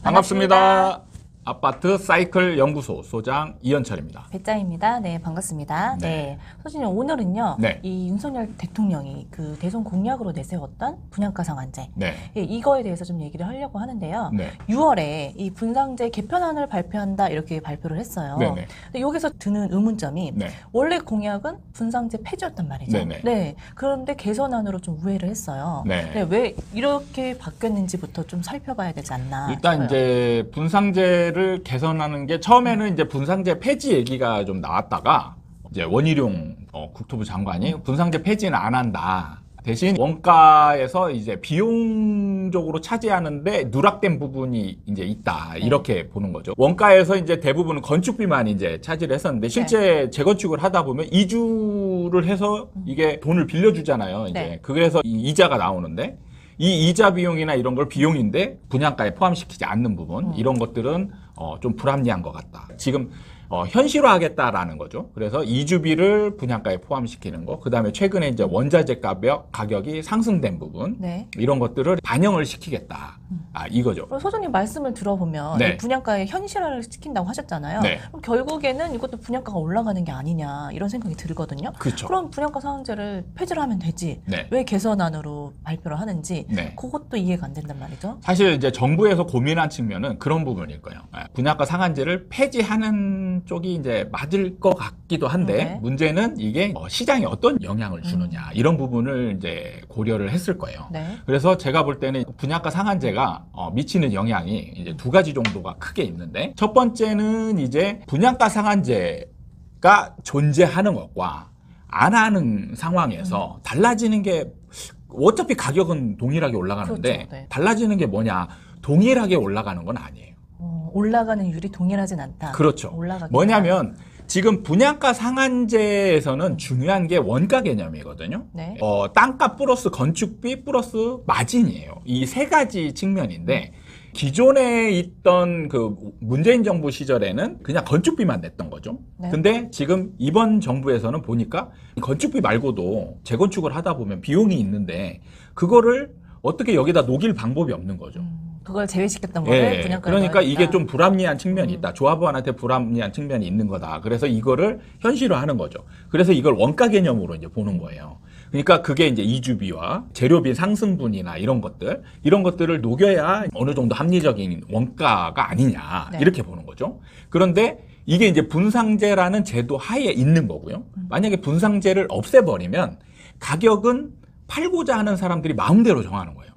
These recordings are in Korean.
반갑습니다. 아파트 사이클 연구소 소장 이현철입니다. 배짱입니다. 네, 반갑습니다. 네. 소장님, 오늘은요, 이 윤석열 대통령이 그 대선 공약으로 내세웠던 분양가 상한제, 이거에 대해서 좀 얘기를 하려고 하는데요. 6월에 이 분상제 개편안을 발표한다 이렇게 발표를 했어요. 근데 여기서 드는 의문점이 원래 공약은 분상제 폐지였단 말이죠. 그런데 개선안으로 좀 우회를 했어요. 왜 이렇게 바뀌었는지부터 좀 살펴봐야 되지 않나. 일단 싶어요. 이제 분상제를 개선하는 게 처음에는 이제 분상제 폐지 얘기가 좀 나왔다가 이제 원희룡 국토부 장관이 분상제 폐지는 안 한다. 대신 원가에서 이제 비용적으로 차지하는데 누락된 부분이 이제 있다. 이렇게 보는 거죠. 원가에서 이제 대부분은 건축비만 이제 차지를 했었는데 실제 재건축을 하다 보면 이주를 해서 이게 돈을 빌려주잖아요. 이제 그래서 이 이자가 나오는데 이 이자 비용이나 이런 걸 비용인데 분양가에 포함시키지 않는 부분 이런 것들은 좀 불합리한 것 같다. 지금 현실화하겠다라는 거죠. 그래서 이주비를 분양가에 포함시키는 거, 그 다음에 최근에 이제 원자재 가격이 상승된 부분, 이런 것들을 반영을 시키겠다. 이거죠. 소장님 말씀을 들어보면 이 분양가에 현실화를 시킨다고 하셨잖아요. 그럼 결국에는 이것도 분양가가 올라가는 게 아니냐 이런 생각이 들거든요. 그렇죠. 그럼 분양가 상한제를 폐지를 하면 되지. 왜 개선안으로 발표를 하는지 그것도 이해가 안 된단 말이죠. 사실 이제 정부에서 고민한 측면은 그런 부분일 거예요. 분양가 상한제를 폐지하는 쪽이 이제 맞을 것 같기도 한데 문제는 이게 시장에 어떤 영향을 주느냐 이런 부분을 이제 고려를 했을 거예요. 그래서 제가 볼 때는 분양가 상한제가 미치는 영향이 이제 두 가지 정도가 크게 있는데 첫 번째는 이제 분양가 상한제가 존재하는 것과 안 하는 상황에서 달라지는 게 어차피 가격은 동일하게 올라가는데 달라지는 게 뭐냐? 동일하게 올라가는 건 아니에요. 올라가는 율이 동일하진 않다. 그렇죠. 뭐냐면 지금 분양가 상한제에서는 중요한 게 원가 개념이거든요. 땅값 플러스 건축비 플러스 마진이에요. 이 세 가지 측면인데 기존에 있던 그 문재인 정부 시절에는 그냥 건축비만 냈던 거죠. 근데 지금 이번 정부에서는 보니까 건축비 말고도 재건축을 하다 보면 비용이 있는데 그거를 어떻게 여기다 녹일 방법이 없는 거죠. 그걸 제외시켰던 거를 분양가에 그러니까 넣어야겠다. 이게 좀 불합리한 측면이 있다. 조합원한테 불합리한 측면이 있는 거다. 그래서 이거를 현실화하는 거죠. 그래서 이걸 원가 개념으로 이제 보는 거예요. 그러니까 그게 이제 이주비와 재료비 상승분이나 이런 것들을 녹여야 어느 정도 합리적인 원가가 아니냐 이렇게 보는 거죠. 그런데 이게 이제 분상제라는 제도 하에 있는 거고요. 만약에 분상제를 없애버리면 가격은 팔고자 하는 사람들이 마음대로 정하는 거예요.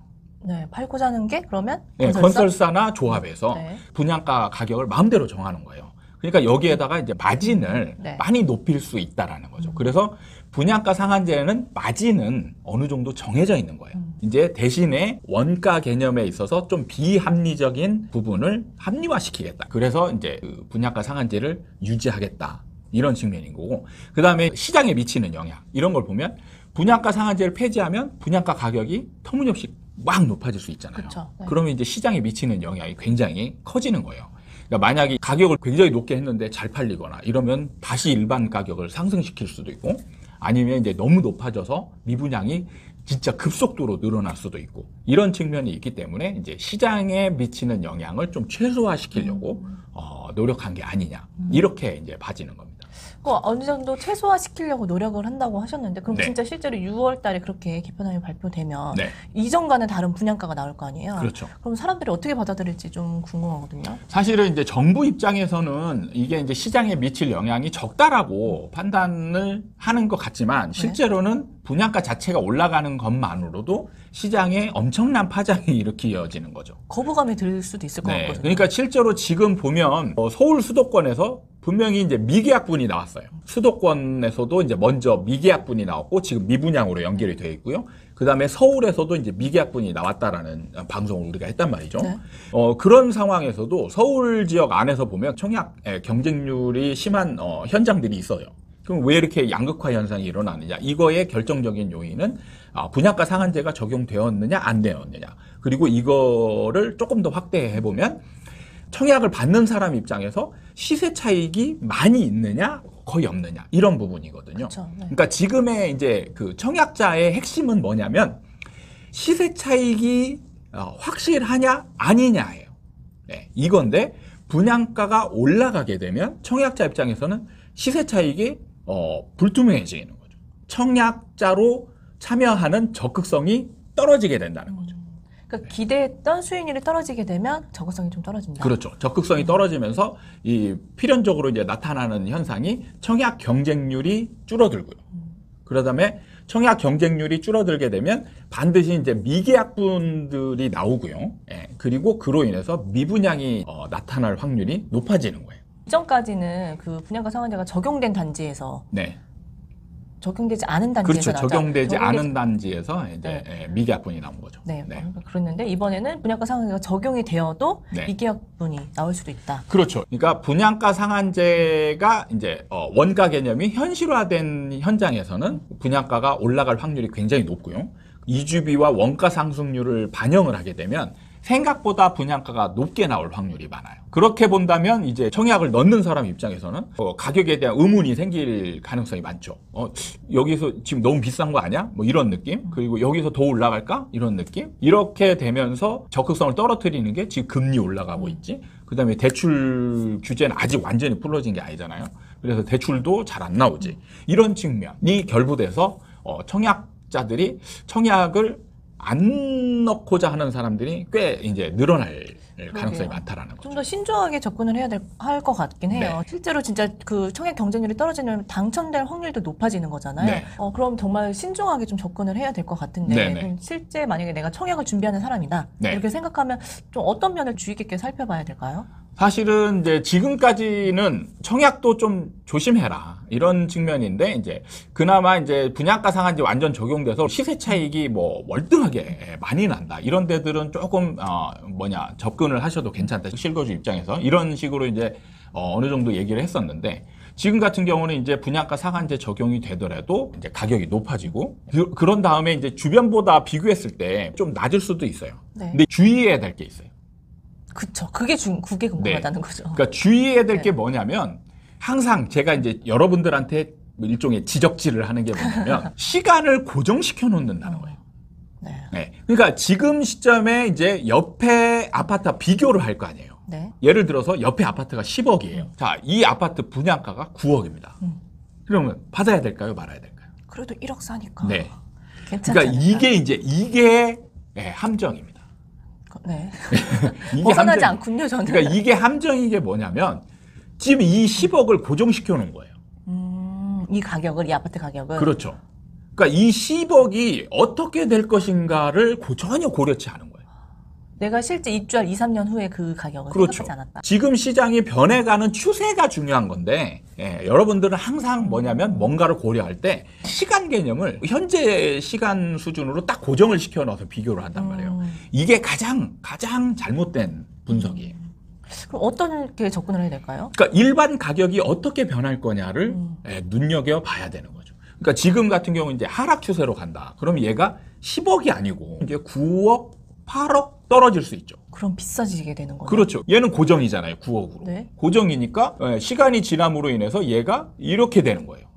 팔고자 하는 게 그러면 건설사나 조합에서 분양가 가격을 마음대로 정하는 거예요. 그러니까 여기에다가 이제 마진을 많이 높일 수 있다라는 거죠. 그래서 분양가 상한제는 마진은 어느 정도 정해져 있는 거예요. 이제 대신에 원가 개념에 있어서 좀 비합리적인 부분을 합리화시키겠다. 그래서 이제 그 분양가 상한제를 유지하겠다. 이런 측면인 거고. 그 다음에 시장에 미치는 영향. 이런 걸 보면 분양가 상한제를 폐지하면 분양가 가격이 터무니없이 막 높아질 수 있잖아요. 그러면 이제 시장에 미치는 영향이 굉장히 커지는 거예요. 그러니까 만약에 가격을 굉장히 높게 했는데 잘 팔리거나 이러면 다시 일반 가격을 상승시킬 수도 있고 아니면 이제 너무 높아져서 미분양이 진짜 급속도로 늘어날 수도 있고 이런 측면이 있기 때문에 이제 시장에 미치는 영향을 좀 최소화시키려고 노력한 게 아니냐 이렇게 이제 봐지는 겁니다. 어느 정도 최소화시키려고 노력을 한다고 하셨는데 그럼 진짜 실제로 6월 달에 그렇게 개편안이 발표되면 이전과는 다른 분양가가 나올 거 아니에요? 그럼 사람들이 어떻게 받아들일지 좀 궁금하거든요. 사실은 이제 정부 입장에서는 이게 이제 시장에 미칠 영향이 적다라고 판단을 하는 것 같지만 실제로는 분양가 자체가 올라가는 것만으로도 시장에 엄청난 파장이 일으켜지는 거죠. 거부감이 들 수도 있을 것 같거든요. 그러니까 실제로 지금 보면 서울 수도권에서 분명히 이제 미계약분이 나왔어요. 수도권에서도 이제 먼저 미계약분이 나왔고 지금 미분양으로 연결이 되어 있고요. 그 다음에 서울에서도 이제 미계약분이 나왔다라는 방송을 우리가 했단 말이죠. 그런 상황에서도 서울 지역 안에서 보면 청약 경쟁률이 심한 현장들이 있어요. 그럼 왜 이렇게 양극화 현상이 일어나느냐? 이거의 결정적인 요인은 분양가 상한제가 적용되었느냐 안 되었느냐. 그리고 이거를 조금 더 확대해 보면 청약을 받는 사람 입장에서 시세 차익이 많이 있느냐 거의 없느냐 이런 부분이거든요. 그러니까 지금의 이제 그 청약자의 핵심은 뭐냐면 시세 차익이 확실하냐 아니냐예요. 이건데 분양가가 올라가게 되면 청약자 입장에서는 시세 차익이 불투명해지는 거죠. 청약자로 참여하는 적극성이 떨어지게 된다는 거죠. 그러니까 기대했던 수익률이 떨어지게 되면 적극성이 좀 떨어진다. 그렇죠. 적극성이 떨어지면서 이 필연적으로 이제 나타나는 현상이 청약 경쟁률이 줄어들고요. 그러다음에 청약 경쟁률이 줄어들게 되면 반드시 이제 미계약분들이 나오고요. 예, 그리고 그로 인해서 미분양이 나타날 확률이 높아지는 거예요. 이전까지는 그 분양가 상한제가 적용된 단지에서 네. 적용되지 않은 단지에서 그렇죠. 적용되지 않은 단지에서 이제 네. 미계약분이 나온 거죠. 네. 네. 그랬는데 이번에는 분양가 상한제가 적용이 되어도 네. 미계약분이 나올 수도 있다. 그렇죠. 그러니까 분양가 상한제가 이제 원가 개념이 현실화된 현장에서는 분양가가 올라갈 확률이 굉장히 높고요. 이주비와 원가 상승률을 반영을 하게 되면 생각보다 분양가가 높게 나올 확률이 많아요. 그렇게 본다면 이제 청약을 넣는 사람 입장에서는 가격에 대한 의문이 생길 가능성이 많죠. 여기서 지금 너무 비싼 거 아니야? 뭐 이런 느낌? 그리고 여기서 더 올라갈까? 이런 느낌? 이렇게 되면서 적극성을 떨어뜨리는 게 지금 금리 올라가고 있지. 그다음에 대출 규제는 아직 완전히 풀어진 게 아니잖아요. 그래서 대출도 잘 안 나오지. 이런 측면이 결부돼서 청약자들이 청약을 안 넣고자 하는 사람들이 꽤 이제 늘어날 가능성이 많다라는 거죠. 좀 더 신중하게 접근을 해야 할 것 같긴 해요. 네. 실제로 진짜 그 청약 경쟁률이 떨어지면 당첨될 확률도 높아지는 거잖아요. 네. 그럼 정말 신중하게 좀 접근을 해야 될 것 같은데 그럼 실제 만약에 내가 청약을 준비하는 사람이다 네. 이렇게 생각하면 좀 어떤 면을 주의 깊게 살펴봐야 될까요? 사실은 이제 지금까지는 청약도 좀 조심해라 이런 측면인데 이제 그나마 이제 분양가 상한제 완전 적용돼서 시세 차익이 뭐 월등하게 많이 난다 이런 데들은 조금 접근을 하셔도 괜찮다 실거주 입장에서 이런 식으로 이제 어느 정도 얘기를 했었는데 지금 같은 경우는 이제 분양가 상한제 적용이 되더라도 이제 가격이 높아지고 그런 다음에 이제 주변보다 비교했을 때 좀 낮을 수도 있어요. 네. 근데 주의해야 될 게 있어요. 그쵸. 그게 궁금하다는 거죠. 그러니까 주의해야 될 게 뭐냐면 항상 제가 이제 여러분들한테 일종의 지적질을 하는 게 뭐냐면 시간을 고정시켜 놓는다는 거예요. 네. 그러니까 지금 시점에 이제 옆에 아파트 비교를 할 거 아니에요. 네. 예를 들어서 옆에 아파트가 10억이에요. 자, 이 아파트 분양가가 9억입니다. 그러면 받아야 될까요? 말아야 될까요? 그래도 1억 사니까. 네. 괜찮잖아요. 그러니까 이게 함정입니다. 네. 벗어나지 않군요, 저는. 그러니까 이게 함정인 게 뭐냐면 지금 이 10억을 고정시켜 놓은 거예요. 이 가격을, 이 아파트 가격을. 그렇죠. 그러니까 이 10억이 어떻게 될 것인가를 전혀 고려치 않은 거예요. 내가 실제 입주할 2, 3년 후에 그 가격을 그렇죠. 생각하지 않았다. 지금 시장이 변해가는 추세가 중요한 건데 여러분들은 항상 뭐냐면 뭔가를 고려할 때 시간 개념을 현재 시간 수준으로 딱 고정을 시켜 넣어서 비교를 한단 말이에요. 이게 가장 잘못된 분석이에요. 그럼 어떻게 접근을 해야 될까요? 그러니까 일반 가격이 어떻게 변할 거냐를 눈여겨봐야 되는 거죠. 그러니까 지금 같은 경우 이제 하락 추세로 간다. 그럼 얘가 10억이 아니고 이제 9억, 8억 떨어질 수 있죠. 그럼 비싸지게 되는 거죠. 그렇죠. 얘는 고정이잖아요. 9억으로. 네. 고정이니까 시간이 지남으로 인해서 얘가 이렇게 되는 거예요.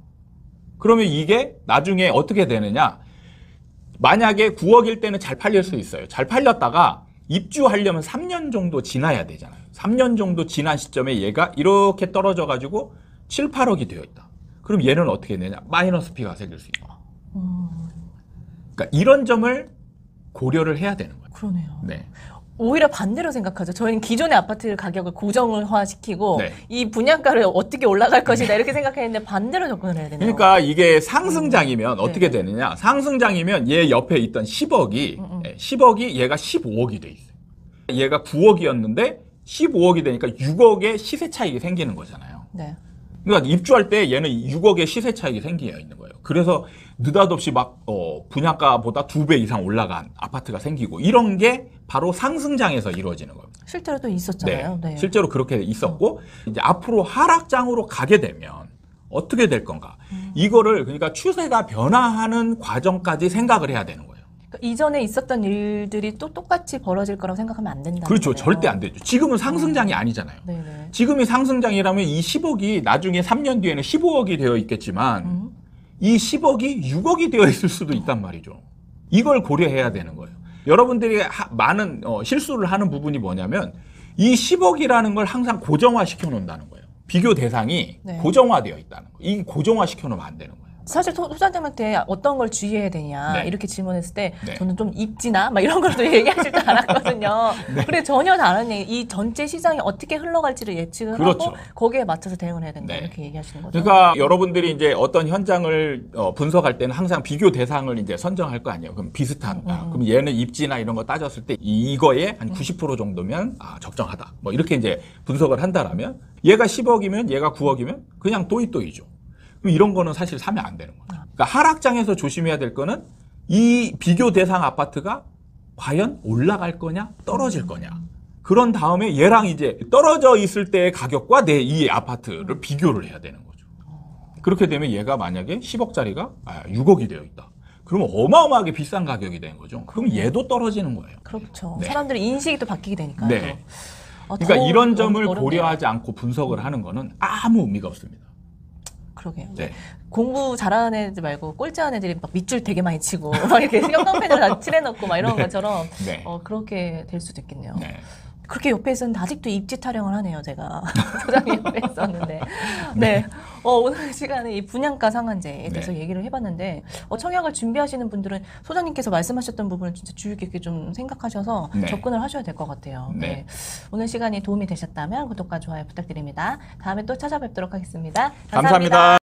그러면 이게 나중에 어떻게 되느냐. 만약에 9억일 때는 잘 팔릴 수 있어요. 잘 팔렸다가 입주하려면 3년 정도 지나야 되잖아요. 3년 정도 지난 시점에 얘가 이렇게 떨어져 가지고 7, 8억이 되어 있다. 그럼 얘는 어떻게 되냐? 마이너스 P가 생길 수 있고. 그러니까 이런 점을 고려를 해야 되는 거예요. 그러네요. 네. 오히려 반대로 생각하죠. 저희는 기존의 아파트 가격을 고정화시키고 네. 이 분양가를 어떻게 올라갈 것이다 이렇게 생각했는데 반대로 접근을 해야 되네요. 그러니까 이게 상승장이면 어떻게 되느냐. 상승장이면 얘 옆에 있던 10억이 얘가 15억이 돼 있어요. 얘가 9억이었는데 15억이 되니까 6억의 시세 차익이 생기는 거잖아요. 네. 그러니까 입주할 때 얘는 6억의 시세 차익이 생겨 있는 거예요. 그래서 느닷없이 막 분양가보다 2배 이상 올라간 아파트가 생기고 이런 게 바로 상승장에서 이루어지는 겁니다. 실제로 또 있었잖아요. 네. 실제로 그렇게 있었고 이제 앞으로 하락장으로 가게 되면 어떻게 될 건가? 이거를 그러니까 추세가 변화하는 과정까지 생각을 해야 되는 거예요. 그러니까 이전에 있었던 일들이 또 똑같이 벌어질 거라고 생각하면 안 된다. 그렇죠. 절대 안 되죠. 지금은 상승장이 아니잖아요. 네네. 지금이 상승장이라면 이 10억이 나중에 3년 뒤에는 15억이 되어 있겠지만 이 10억이 6억이 되어 있을 수도 있단 말이죠. 이걸 고려해야 되는 거예요. 여러분들이 많은 실수를 하는 부분이 뭐냐면 이 10억이라는 걸 항상 고정화 시켜놓는다는 거예요. 비교 대상이 네. 고정화되어 있다는 거예요. 이 고정화 시켜놓으면 안 되는 거예요. 사실 소장님한테 어떤 걸 주의해야 되냐 네. 이렇게 질문했을 때 네. 저는 좀 입지나 막 이런 걸 또 얘기하실 줄 알았거든요. 네. 근데 전혀 다른 얘기. 이 전체 시장이 어떻게 흘러갈지를 예측을 그렇죠. 하고 거기에 맞춰서 대응을 해야 된다. 네. 이렇게 얘기하시는 거죠. 그러니까 여러분들이 이제 어떤 현장을 분석할 때는 항상 비교 대상을 이제 선정할 거 아니에요. 그럼 비슷한. 그럼 얘는 입지나 이런 거 따졌을 때 이거에 한 90% 정도면 적정하다. 뭐 이렇게 이제 분석을 한다라면 얘가 10억이면 얘가 9억이면 그냥 또이또이죠. 그럼 이런 거는 사실 사면 안 되는 거죠. 그러니까 하락장에서 조심해야 될 거는 이 비교 대상 아파트가 과연 올라갈 거냐 떨어질 거냐. 그런 다음에 얘랑 이제 떨어져 있을 때의 가격과 내 이 아파트를 비교를 해야 되는 거죠. 그렇게 되면 얘가 만약에 10억짜리가 6억이 되어 있다. 그러면 어마어마하게 비싼 가격이 되는 거죠. 그럼 얘도 떨어지는 거예요. 그렇죠. 네. 사람들의 인식이 또 바뀌게 되니까요. 네. 그러니까 이런 점을 고려하지 않고 분석을 하는 거는 아무 의미가 없습니다. 그러게요. 네. 공부 잘하는 애들 말고 꼴찌하는 애들이 막 밑줄 되게 많이 치고 막 이렇게 형광펜을 다 칠해놓고 막 이런 네. 것처럼 네. 그렇게 될 수도 있겠네요. 네. 그렇게 옆에 있었는데 아직도 입지 타령을 하네요, 제가. 소장님 옆에 있었는데. 네. 오늘 시간에 이 분양가 상한제에 대해서 얘기를 해봤는데, 청약을 준비하시는 분들은 소장님께서 말씀하셨던 부분을 진짜 주의 깊게 좀 생각하셔서 접근을 하셔야 될 것 같아요. 네. 오늘 시간이 도움이 되셨다면 구독과 좋아요 부탁드립니다. 다음에 또 찾아뵙도록 하겠습니다. 감사합니다.